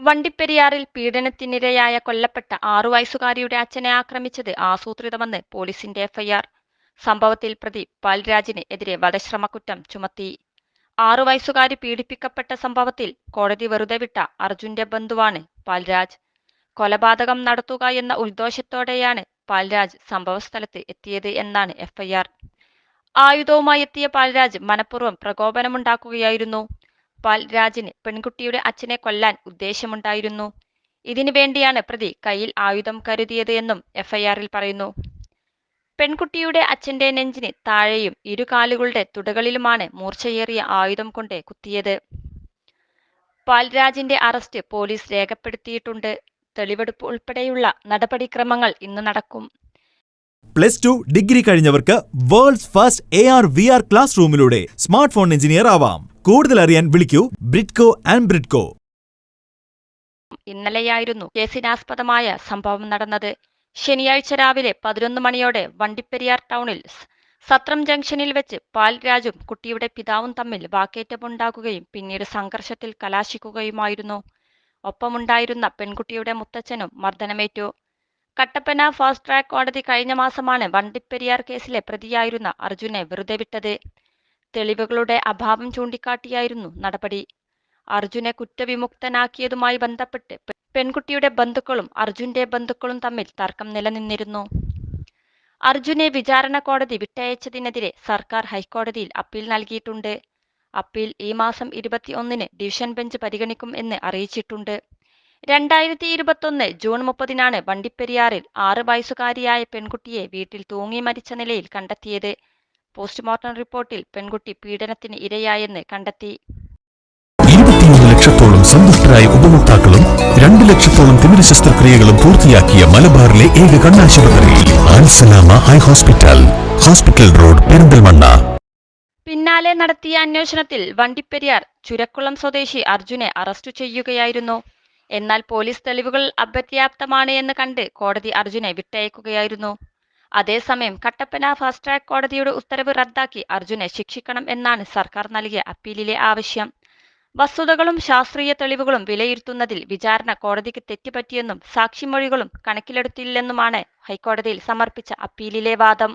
വണ്ടിപ്പെരിയാറിൽ പീഡനത്തിനിരയായ കൊല്ലപ്പെട്ട 6 വയസ്സുകാരിയുടെ അച്ഛനെ ആക്രമിച്ചത് ആസൂത്രിതമെന്ന് പോലീസിന്റെ എഫ്ഐആർ. സംഭവത്തിൽ പ്രതി പാൽരാജിന് എതിരെ വധശ്രമക്കുറ്റം ചുമത്തി. 6 വയസ്സുകാരി പീഡിപ്പിക്കപ്പെട്ട സംഭവത്തിൽ കോടതി വെറുതെ വിട്ട അർജുന്റെ ബന്ധുവാണ് പാൽരാജ്. കൊലപാതകം നടത്തുക എന്ന ഉദ്ദേശത്തോടെയാണ് പാൽരാജ് സംഭവസ്ഥലത്ത് എത്തിയത് എന്നാണ് എഫ്ഐആർ. ആയുധവുമായി എത്തിയ പാൽരാജ് മനഃപൂർവ്വം പ്രകോപനമുണ്ടാക്കുകയായിരുന്നു. പാൽരാജിന് പെൺകുട്ടിയുടെ അച്ഛനെ കൊല്ലാൻ ഉദ്ദേശ്യമുണ്ടായിരുന്നു. ഇതിനു വേണ്ടിയാണ് പ്രതി കയ്യിൽ ആയുധം കരുതിയത് എന്നും എഫ്ഐആറിൽ പറയുന്നു. പെൺകുട്ടിയുടെ അച്ഛന്റെ നെഞ്ചിന് താഴെയും ഇരുകാലുകളുടെ തുടകളിലുമാണ് മൂർച്ചയേറിയ ആയുധം കൊണ്ട് കുത്തിയത്. പാൽരാജിന്റെ അറസ്റ്റ് പോലീസ് രേഖപ്പെടുത്തിയിട്ടുണ്ട്. തെളിവെടുപ്പ് ഉൾപ്പെടെയുള്ള നടപടിക്രമങ്ങൾ ഇന്ന് നടക്കും. +2 ഡിഗ്രി കഴിഞ്ഞവർക്ക് വേൾഡ്സ് ഫസ്റ്റ് AR/VR ക്ലാസ് റൂമിലൂടെ സ്മാർട്ട് ഫോൺ എഞ്ചിനീയർ ആവാം. കൂടുതൽ അറിയാൻ വിളിക്കൂ ബ്രിഡ്കോ ആൻഡ് ബ്രിഡ്കോ. ഇന്നലെയായിരുന്നു കേസിനാസ്പദമായ സംഭവം നടന്നത്. ശനിയാഴ്ച രാവിലെ 11 മണിയോടെ വണ്ടിപ്പെരിയാർ ടൗണിൽ സത്രം ജംഗ്ഷനിൽ വെച്ച് പാൽരാജും കുട്ടിയുടെ പിതാവും തമ്മിൽ വാക്കേറ്റമുണ്ടാകുകയും പിന്നീട് സംഘർഷത്തിൽ കലാശിക്കുകയുമായിരുന്നു. ഒപ്പമുണ്ടായിരുന്ന പെൺകുട്ടിയുടെ മുത്തച്ഛനും മർദ്ദനമേറ്റു. കട്ടപ്പന ഫാസ്റ്റ് ട്രാക്ക് കോടതി കഴിഞ്ഞ മാസമാണ് വണ്ടിപ്പെരിയാർ കേസിലെ പ്രതിയായിരുന്ന അർജുനെ വെറുതെ വിട്ടത്. തെളിവുകളുടെ അഭാവം ചൂണ്ടിക്കാട്ടിയായിരുന്നു നടപടി. അർജുനെ കുറ്റവിമുക്തനാക്കിയതുമായി ബന്ധപ്പെട്ട് പെൺകുട്ടിയുടെ ബന്ധുക്കളും അർജുന്റെ ബന്ധുക്കളും തമ്മിൽ തർക്കം നിലനിന്നിരുന്നു. അർജുനെ വിചാരണ കോടതി വിട്ടയച്ചതിനെതിരെ സർക്കാർ ഹൈക്കോടതിയിൽ അപ്പീൽ നൽകിയിട്ടുണ്ട്. അപ്പീൽ ഈ മാസം 21-ന് ഡിവിഷൻ ബെഞ്ച് പരിഗണിക്കും എന്ന് അറിയിച്ചിട്ടുണ്ട്. 2021 ജൂൺ 30-നാണ് വണ്ടിപ്പെരിയാറിൽ 6 വയസ്സുകാരിയായ പെൺകുട്ടിയെ വീട്ടിൽ തൂങ്ങി മരിച്ച നിലയിൽ കണ്ടെത്തിയത്. പോസ്റ്റ്മോർട്ടം റിപ്പോർട്ടിൽ പെൺകുട്ടി പീഡനത്തിന് ഇരയായെന്ന് കണ്ടെത്തി. 23 ലക്ഷത്തോളം സന്തുഷ്ടരായ ഉപഭോക്താക്കളും 2 ലക്ഷത്തോളം തിമിര ശസ്ത്രക്രിയകളും പൂർത്തിയാക്കിയ മലബാറിലെ ഏക കണ്ണാശുപത്രി Al Salama eye hospital, hospital road, Perinthalmanna. പിന്നാലെ നടത്തിയ അന്വേഷണത്തിൽ വണ്ടിപ്പെരിയാർ ചുരക്കുളം സ്വദേശി അർജുനെ അറസ്റ്റ് ചെയ്യുകയായിരുന്നു. എന്നാൽ പോലീസ് തെളിവുകൾ അപര്യാപ്തമാണ് എന്ന് കണ്ട് കോടതി അർജുനെ വിട്ടയക്കുകയായിരുന്നു. അതേസമയം കട്ടപ്പന ഫാസ്റ്റ് ട്രാക്ക് കോടതിയുടെ ഉത്തരവ് റദ്ദാക്കി അർജുനെ ശിക്ഷിക്കണം എന്നാണ് സർക്കാർ നൽകിയ അപ്പീലിലെ ആവശ്യം. വസ്തുതകളും ശാസ്ത്രീയ തെളിവുകളും വിലയിരുത്തുന്നതിൽ വിചാരണ കോടതിക്ക് തെറ്റുപറ്റിയെന്നും സാക്ഷിമൊഴികളും കണക്കിലെടുത്തില്ലെന്നുമാണ് ഹൈക്കോടതിയിൽ സമർപ്പിച്ച അപ്പീലിലെ വാദം.